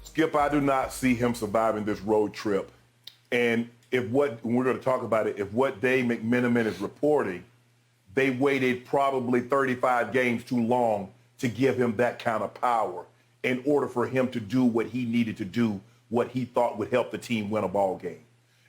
Skip, I do not see him surviving this road trip. And when we're going to talk about it, if what Dave McMenamin is reporting, they waited probably 35 games too long to give him that kind of power in order for him to do what he needed to do, what he thought would help the team win a ball game.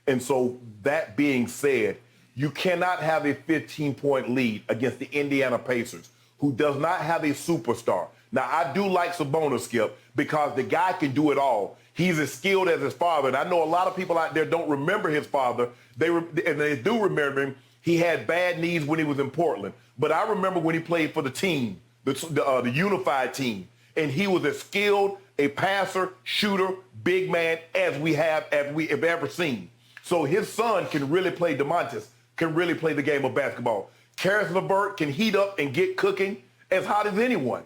And so that being said, you cannot have a 15-point lead against the Indiana Pacers, who does not have a superstar. Now, I do like Sabonis, Skip, because the guy can do it all. He's as skilled as his father. And I know a lot of people out there don't remember his father. And they do remember him. He had bad knees when he was in Portland. But I remember when he played for the team, the unified team. And he was as skilled a passer, shooter, big man as we have ever seen. So his son can really play, DeMontis, can really play the game of basketball. Karis LeVert can heat up and get cooking as hot as anyone.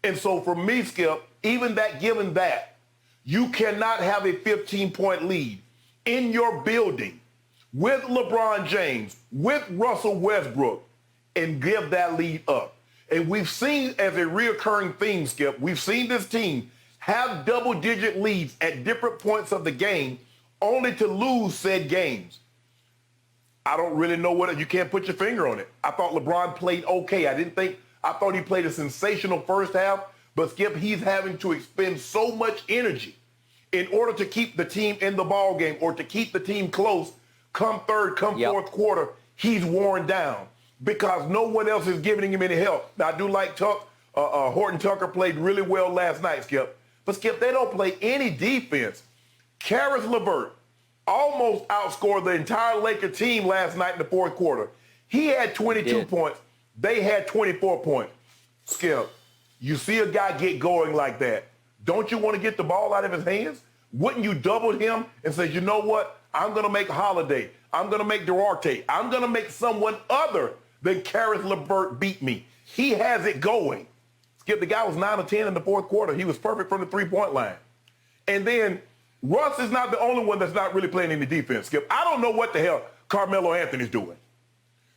And so for me, Skip, even that, given that, you cannot have a 15-point lead in your building with LeBron James, with Russell Westbrook, and give that lead up. And we've seen as a reoccurring theme, Skip, we've seen this team have double-digit leads at different points of the game only to lose said games. I don't really know you can't put your finger on it. I thought LeBron played okay. I thought he played a sensational first half, but Skip, he's having to expend so much energy in order to keep the team in the ball game or to keep the team close come fourth quarter. He's worn down because no one else is giving him any help. Now, I do like Horton Tucker played really well last night, Skip. But, Skip, they don't play any defense. Karis LeVert almost outscored the entire Laker team last night in the fourth quarter. He had 22 points. They had 24 points. Skip, you see a guy get going like that. Don't you want to get the ball out of his hands? Wouldn't you double him and say, you know what? I'm going to make Holiday. I'm going to make Duarte. I'm going to make someone other than Karis LeVert beat me. He has it going. Skip, the guy was 9 of 10 in the fourth quarter. He was perfect from the three-point line. And then Russ is not the only one that's not really playing any defense, Skip. I don't know what the hell Carmelo Anthony's doing.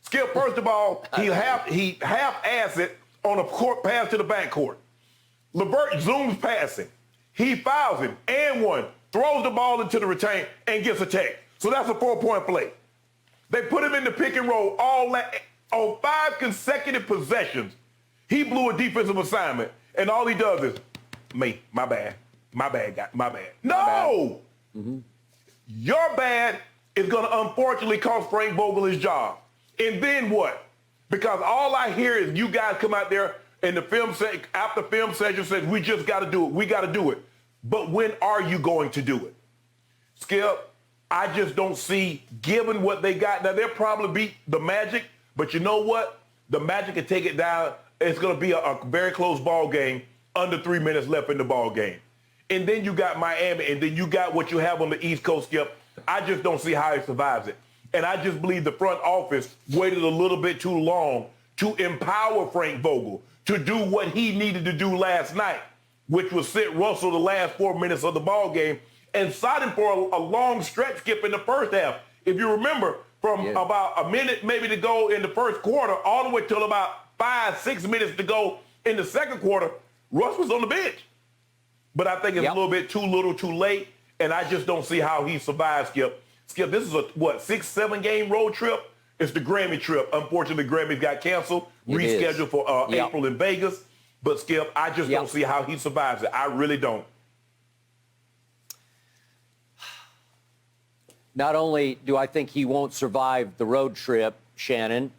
Skip, first of all, he half-assed it on a court pass to the backcourt. LeVert zooms passing. He fouls him and one, throws the ball into the retain, and gets a tech. So that's a 4-point play. They put him in the pick and roll on 5 consecutive possessions. He blew a defensive assignment, and all he does is, my bad. My bad. No! Mm-hmm. Your bad is going to unfortunately cost Frank Vogel his job. And then what? Because all I hear is you guys come out there and after film session says, we just got to do it. We got to do it. But when are you going to do it? Skip, I just don't see, given what they got. Now, they'll probably beat the Magic, but you know what? The Magic can take it down. It's going to be a very close ball game, under 3 minutes left in the ball game. And then you got Miami, and then you got what you have on the East Coast, Skip. I just don't see how he survives it. And I just believe the front office waited a little bit too long to empower Frank Vogel to do what he needed to do last night, which was sit Russell the last 4 minutes of the ball game and sat him for a long stretch, Skip, in the first half. If you remember, from about a minute maybe to go in the first quarter all the way till about 5-6 minutes to go in the second quarter, Russ was on the bench. But I think it's a little bit too little too late, and I just don't see how he survives, Skip. Skip, this is a, 6-7 game road trip? It's the Grammy trip. Unfortunately, Grammys got canceled, rescheduled for April in Vegas. But, Skip, I just don't see how he survives it. I really don't. Not only do I think he won't survive the road trip, Shannon,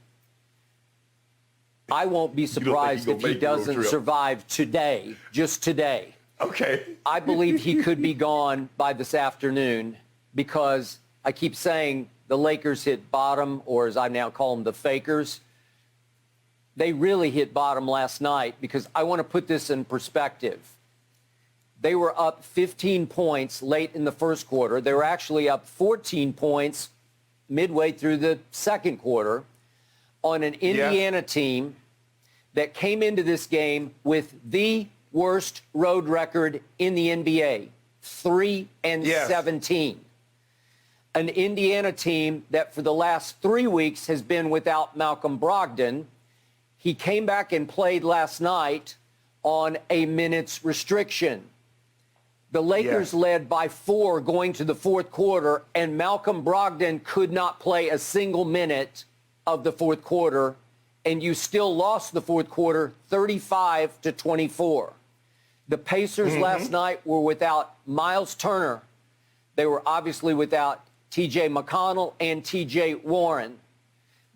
I won't be surprised if he doesn't survive today, just today. Okay. I believe he could be gone by this afternoon because I keep saying the Lakers hit bottom, or as I now call them, the fakers. They really hit bottom last night because I want to put this in perspective. They were up 15 points late in the first quarter. They were actually up 14 points midway through the second quarter on an Indiana team that came into this game with the worst road record in the NBA, 3-17. An Indiana team that for the last 3 weeks has been without Malcolm Brogdon. He came back and played last night on a minutes restriction. The Lakers Yes. led by 4 going to the fourth quarter, and Malcolm Brogdon could not play a single minute of the fourth quarter, and you still lost the fourth quarter 35-24. The Pacers last night were without Miles Turner. They were obviously without T.J. McConnell and T.J. Warren.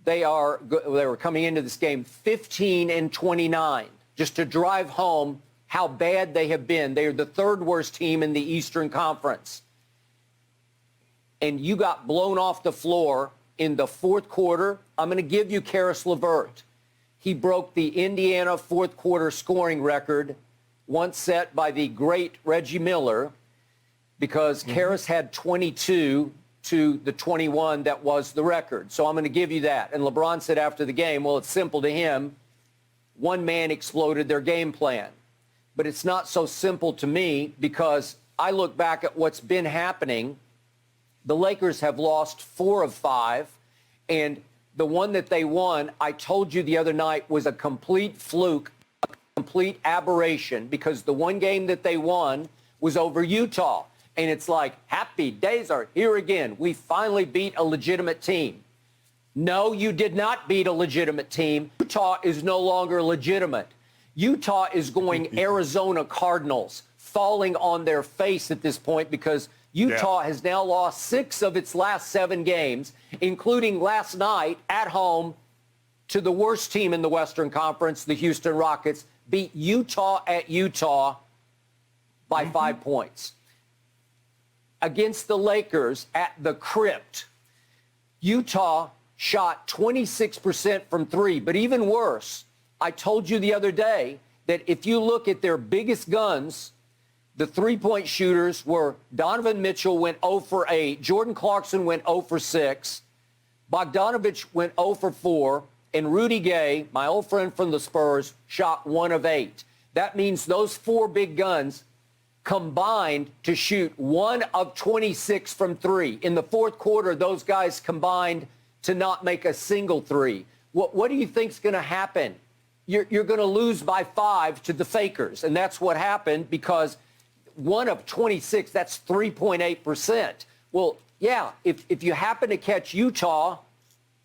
They were coming into this game 15-29, just to drive home how bad they have been. They are the third worst team in the Eastern Conference. And you got blown off the floor in the fourth quarter. I'm going to give you Karis LeVert. He broke the Indiana fourth quarter scoring record, once set by the great Reggie Miller, because Karis had 22 to the 21 that was the record. So I'm going to give you that. And LeBron said after the game, well, it's simple to him. One man exploded their game plan. But it's not so simple to me, because I look back at what's been happening. The Lakers have lost 4 of 5, and the one that they won, I told you the other night, was a complete fluke, a complete aberration, because the one game that they won was over Utah. And it's like, happy days are here again. We finally beat a legitimate team. No, you did not beat a legitimate team. Utah is no longer legitimate. Utah is going Arizona Cardinals, falling on their face at this point, because Utah has now lost 6 of its last 7 games, including last night at home to the worst team in the Western Conference, the Houston Rockets, beat Utah at Utah by 5 points. Against the Lakers at the Crypt, Utah shot 26% from 3, but even worse, I told you the other day that if you look at their biggest guns, the three-point shooters were Donovan Mitchell went 0 for 8, Jordan Clarkson went 0 for 6, Bogdanovich went 0 for 4, and Rudy Gay, my old friend from the Spurs, shot 1 of 8. That means those 4 big guns combined to shoot 1 of 26 from 3. In the fourth quarter, those guys combined to not make a single 3. What do you think's going to happen? You're going to lose by 5 to the Fakers, and that's what happened, because 1 of 26, that's 3.8%. Well, yeah, if you happen to catch Utah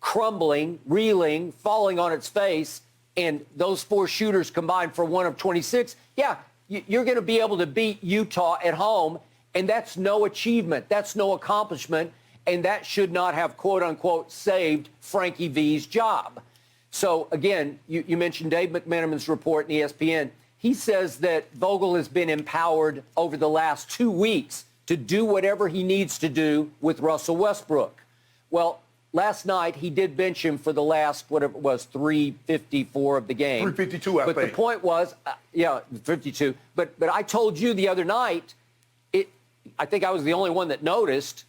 crumbling, reeling, falling on its face, and those 4 shooters combined for 1 of 26, yeah, you're going to be able to beat Utah at home, and that's no achievement. That's no accomplishment, and that should not have, quote-unquote, saved Frankie V's job. So, again, you mentioned Dave McMenamin's report in ESPN. He says that Vogel has been empowered over the last 2 weeks to do whatever he needs to do with Russell Westbrook. Well, last night he did bench him for the last, whatever it was, 3:54 of the game. 3:52, I think. But the point was, 52. But I told you the other night, I think I was the only one that noticed,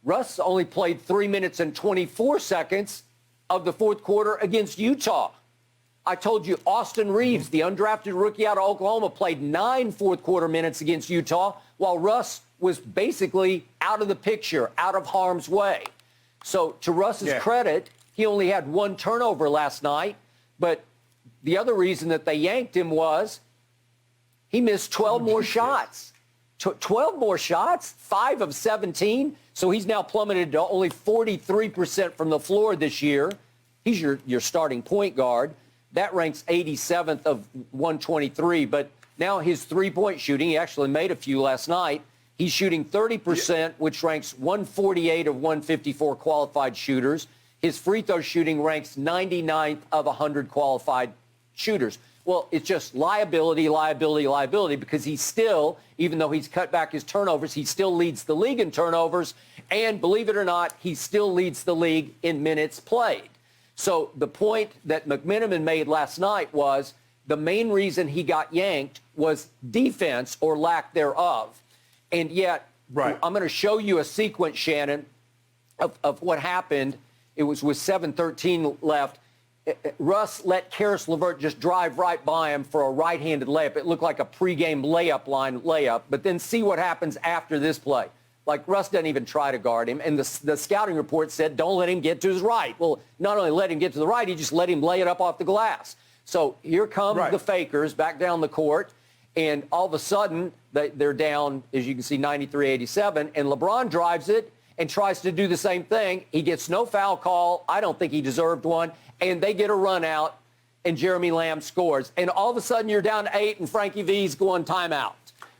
Russ only played 3 minutes and 24 seconds of the fourth quarter against Utah. I told you Austin Reeves, the undrafted rookie out of Oklahoma, played 9 fourth quarter minutes against Utah, while Russ was basically out of the picture, out of harm's way. So to Russ's credit, he only had 1 turnover last night, but the other reason that they yanked him was he missed 12 more shots. 12 more shots, 5 of 17. So he's now plummeted to only 43% from the floor this year. He's your starting point guard. That ranks 87th of 123. But now his three-point shooting, he actually made a few last night. He's shooting 30%, which ranks 148 of 154 qualified shooters. His free throw shooting ranks 99th of 100 qualified shooters. Well, it's just liability, because he's still, even though he's cut back his turnovers, he still leads the league in turnovers. And believe it or not, he still leads the league in minutes played. So the point that McMenamin made last night was the main reason he got yanked was defense or lack thereof. And yet, I'm going to show you a sequence, Shannon, of what happened. It was with 7:13 left. Russ let Karis LeVert just drive right by him for a right-handed layup. It looked like a pregame layup. But then see what happens after this play. Like, Russ doesn't even try to guard him. And the scouting report said, don't let him get to his right. Well, not only let him get to the right, he just let him lay it up off the glass. So here come the Fakers back down the court. And all of a sudden, they're down, as you can see, 93-87, and LeBron drives it and tries to do the same thing. He gets no foul call. I don't think he deserved one. And they get a run out, and Jeremy Lamb scores. And all of a sudden, you're down 8, and Frankie V's going timeout.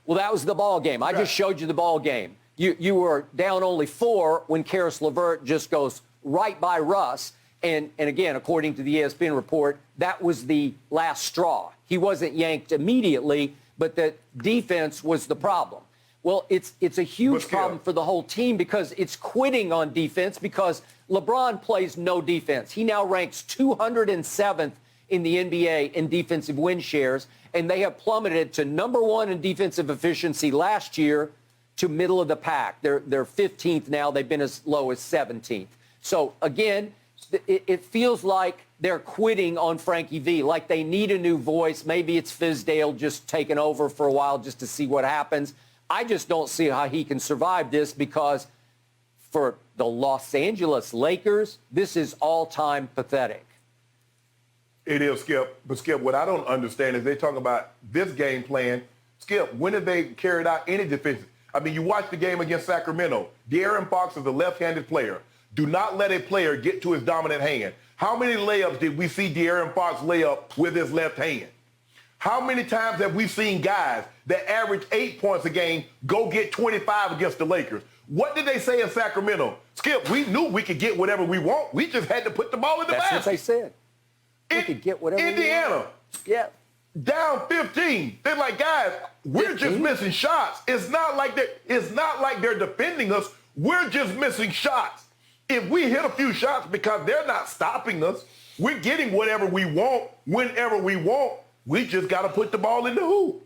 Well, that was the ball game. I just showed you the ball game. You were down only 4 when Karis LeVert just goes right by Russ. And again, according to the ESPN report, that was the last straw. He wasn't yanked immediately, but the defense was the problem. Well, it's a huge problem for the whole team because it's quitting on defense because LeBron plays no defense. He now ranks 207th in the NBA in defensive win shares, and they have plummeted to number 1 in defensive efficiency last year to middle of the pack. They're 15th now. They've been as low as 17th. So, again, it feels like they're quitting on Frankie V, like they need a new voice. Maybe it's Fizdale just taking over for a while just to see what happens. I just don't see how he can survive this because for the Los Angeles Lakers, this is all-time pathetic. It is, Skip. But, Skip, what I don't understand is they talk about this game plan. Skip, when have they carried out any defense? I mean, you watch the game against Sacramento. De'Aaron Fox is a left-handed player. Do not let a player get to his dominant hand. How many layups did we see De'Aaron Fox lay up with his left hand? How many times have we seen guys that average 8 points a game go get 25 against the Lakers? What did they say in Sacramento? Skip, we knew we could get whatever we want. We just had to put the ball in the basket. That's what they said. We could get whatever we want. Indiana. Yeah. Down 15. They're like, guys, we're 15? Just missing shots. It's not like they're defending us. We're just missing shots. If we hit a few shots because they're not stopping us, we're getting whatever we want, whenever we want. We just got to put the ball in the hoop.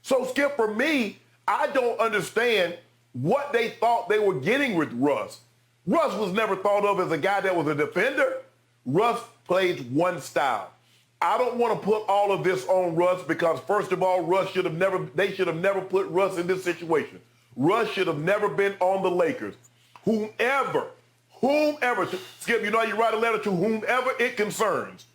So, Skip, for me, I don't understand what they thought they were getting with Russ. Russ was never thought of as a guy that was a defender. Russ plays one style. I don't want to put all of this on Russ because, first of all, they should have never put Russ in this situation. Russ should have never been on the Lakers. Whomever, Skip, you know how you write a letter to whomever it concerns.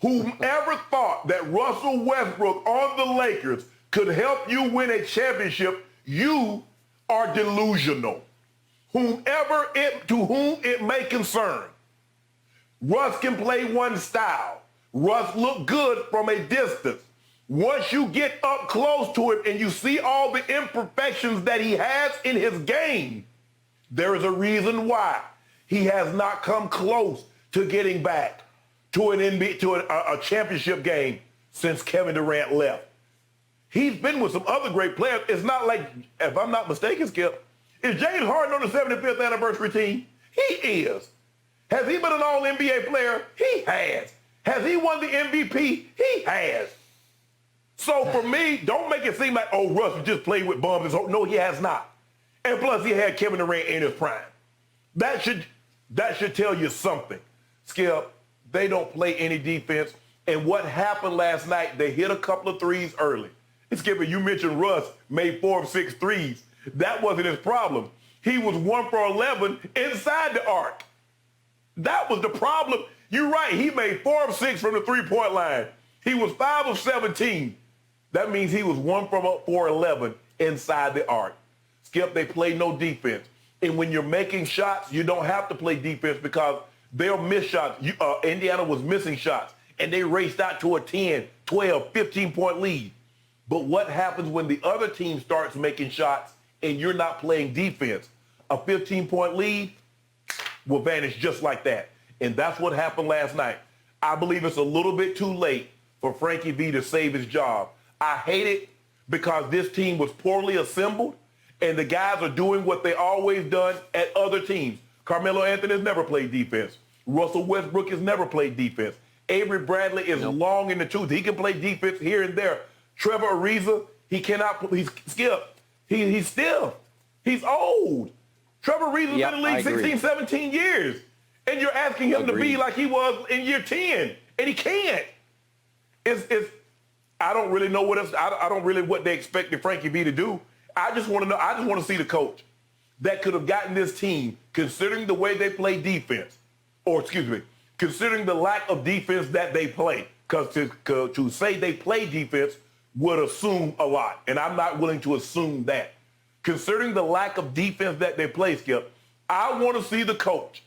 Whomever thought that Russell Westbrook on the Lakers could help you win a championship, you are delusional. To whom it may concern. Russ can play one style. Russ looked good from a distance. Once you get up close to him and you see all the imperfections that he has in his game, there is a reason why he has not come close to getting back to a championship game since Kevin Durant left. He's been with some other great players. It's not like, if I'm not mistaken, Skip, is James Harden on the 75th anniversary team? He is. Has he been an all-NBA player? He has. Has he won the MVP? He has. So for me, don't make it seem like, oh, Russ just played with bums. No, he has not. And plus, he had Kevin Durant in his prime. That should tell you something. Skip, they don't play any defense. And what happened last night, they hit a couple of threes early. Skip, you mentioned Russ made 4 of 6 threes. That wasn't his problem. He was 1 for 11 inside the arc. That was the problem. You're right. He made 4 of 6 from the three-point line. He was 5 of 17. That means he was 1 for 11 inside the arc. Skip, they play no defense. And when you're making shots, you don't have to play defense because they'll miss shots. Indiana was missing shots, and they raced out to a 10, 12, 15-point lead. But what happens when the other team starts making shots and you're not playing defense? A 15-point lead will vanish just like that. And that's what happened last night. I believe it's a little bit too late for Frankie V to save his job. I hate it because this team was poorly assembled and the guys are doing what they always done at other teams. Carmelo Anthony has never played defense. Russell Westbrook has never played defense. Avery Bradley is long in the tooth. He can play defense here and there. Trevor Ariza, he cannot, he's Skip. He's still, he's old. Trevor Ariza's been in the league 16, 17 years. And you're asking him to be like he was in year 10. And he can't. I don't really know what they expected Frankie V to do. I just want to see the coach that could have gotten this team, considering the way they play defense, considering the lack of defense that they play. Because to say they play defense would assume a lot, and I'm not willing to assume that. Considering the lack of defense that they play, Skip, I want to see the coach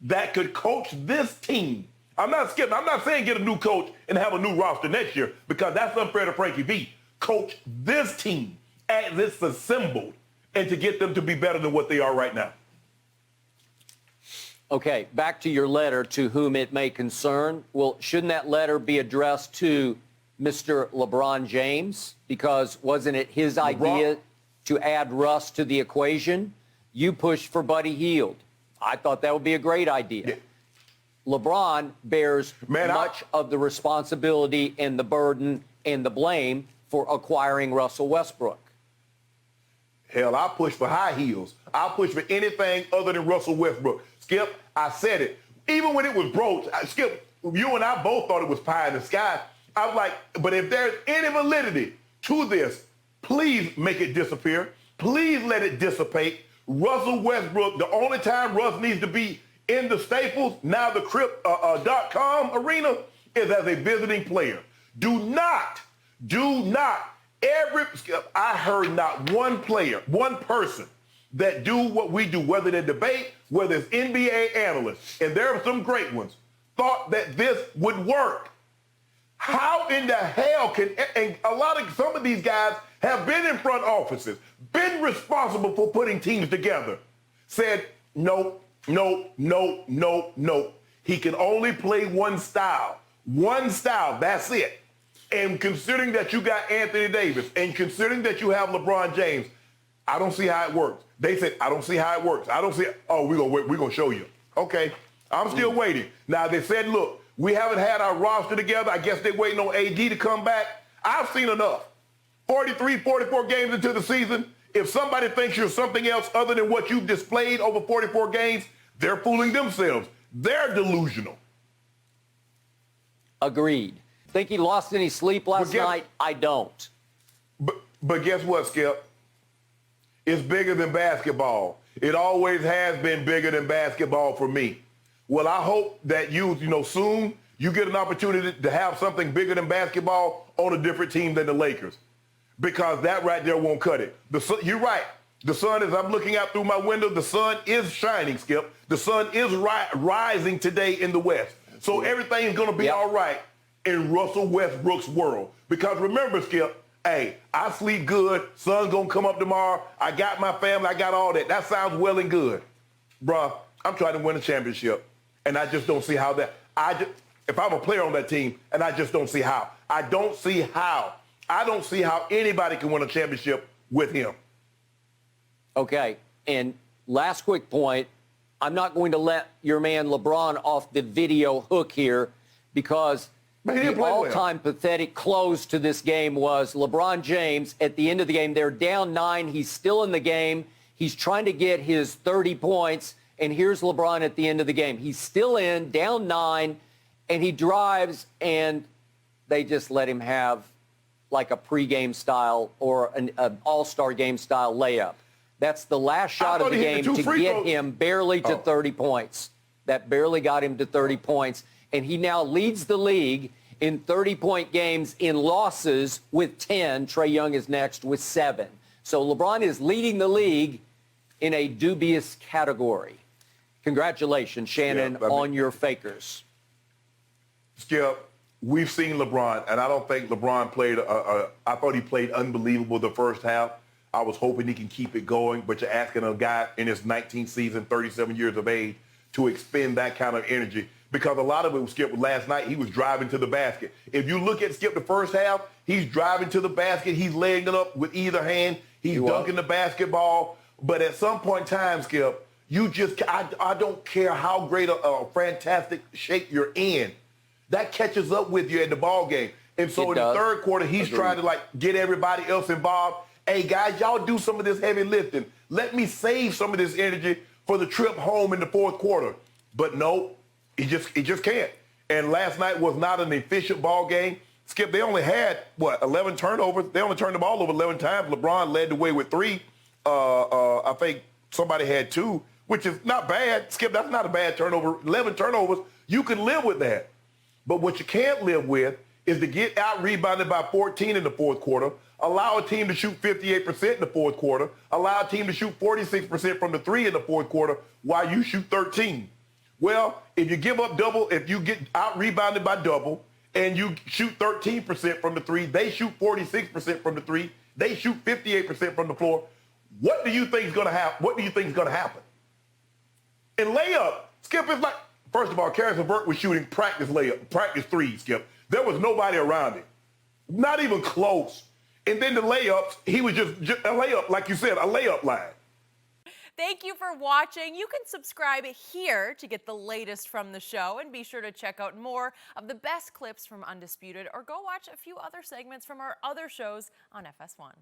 that could coach this team. I'm not saying get a new coach and have a new roster next year, because that's unfair to Frankie V. Coach this team as it's assembled and to get them to be better than what they are right now. Okay, back to your letter, to whom it may concern. Well, shouldn't that letter be addressed to Mr. LeBron James? Because wasn't it his idea to add Russ to the equation? You pushed for Buddy Hield. I thought that would be a great idea. Yeah. LeBron bears much of the responsibility and the burden and the blame for acquiring Russell Westbrook. Hell, I push for high heels. I push for anything other than Russell Westbrook. Skip, I said it. Even when it was broached, Skip, you and I both thought it was pie in the sky. I was like, but if there's any validity to this, please make it disappear. Please let it dissipate. Russell Westbrook, the only time Russ needs to be in the Staples, now the Crypt.com arena, is as a visiting player. Do not, I heard not one player, one person that do what we do, whether they debate, whether it's NBA analysts, and there are some great ones, thought that this would work. How in the hell can, and some of these guys have been in front offices, been responsible for putting teams together, said, no. He can only play one style, that's it. And considering that you got Anthony Davis and considering that you have LeBron James, I don't see how it works. They said, I don't see how it works. I don't see it. Oh, we're going to show you. Okay, I'm still waiting. Now, they said, look, we haven't had our roster together. I guess they're waiting on AD to come back. I've seen enough. 43, 44 games into the season. If somebody thinks you're something else other than what you've displayed over 44 games, they're fooling themselves. They're delusional. Agreed. Think he lost any sleep last night? I don't. But guess what, Skip? It's bigger than basketball. It always has been bigger than basketball for me. Well, I hope that soon you get an opportunity to have something bigger than basketball on a different team than the Lakers, because that right there won't cut it. You're right. The sun, as I'm looking out through my window, the sun is shining, Skip. The sun is rising today in the West. So everything is going to be all right in Russell Westbrook's world. Because remember, Skip, hey, I sleep good. Sun's going to come up tomorrow. I got my family. I got all that. That sounds well and good. Bruh, I'm trying to win a championship, and I just don't see how that. If I'm a player on that team, and I just don't see how. I don't see how anybody can win a championship with him. Okay, and last quick point, I'm not going to let your man LeBron off the video hook here, because the all-time pathetic close to this game was LeBron James at the end of the game. They're down 9. He's still in the game. He's trying to get his 30 points, and here's LeBron at the end of the game. He's still in, down 9, and he drives, and they just let him have like a pregame style or an all-star game style layup. That's the last shot of the game to get him barely to 30 points. That barely got him to 30 points. And he now leads the league in 30-point games in losses with 10. Trae Young is next with 7. So LeBron is leading the league in a dubious category. Congratulations, Shannon, on your fakers. Skip, we've seen LeBron, and I don't think LeBron played, I thought he played unbelievable the first half. I was hoping he can keep it going, but you're asking a guy in his 19th season, 37 years of age, to expend that kind of energy. Because a lot of it was Skip last night. He was driving to the basket. If you look at Skip the first half, he's driving to the basket. He's laying it up with either hand. He's dunking the basketball. But at some point in time, Skip, I don't care how great a fantastic shape you're in. That catches up with you at the ball game. And so in the third quarter, he's trying to get everybody else involved. Hey, guys, y'all do some of this heavy lifting. Let me save some of this energy for the trip home in the fourth quarter. But no, he just can't. And last night was not an efficient ball game. Skip, they only had, 11 turnovers. They only turned the ball over 11 times. LeBron led the way with 3. I think somebody had 2, which is not bad. Skip, that's not a bad turnover. 11 turnovers, you can live with that. But what you can't live with is to get out-rebounded by 14 in the fourth quarter, allow a team to shoot 58% in the fourth quarter, allow a team to shoot 46% from the three in the fourth quarter while you shoot 13. Well, if you give up double, if you get out-rebounded by double and you shoot 13% from the three, they shoot 46% from the three, they shoot 58% from the floor, what do you think is going to happen? What do you think is going to happen? In layup, Skip, is like, first of all, Karis LeVert was shooting practice threes, Skip. There was nobody around him. Not even close. And then the layups, he was just a layup, like you said, a layup line. Thank you for watching. You can subscribe here to get the latest from the show, and be sure to check out more of the best clips from Undisputed, or go watch a few other segments from our other shows on FS1.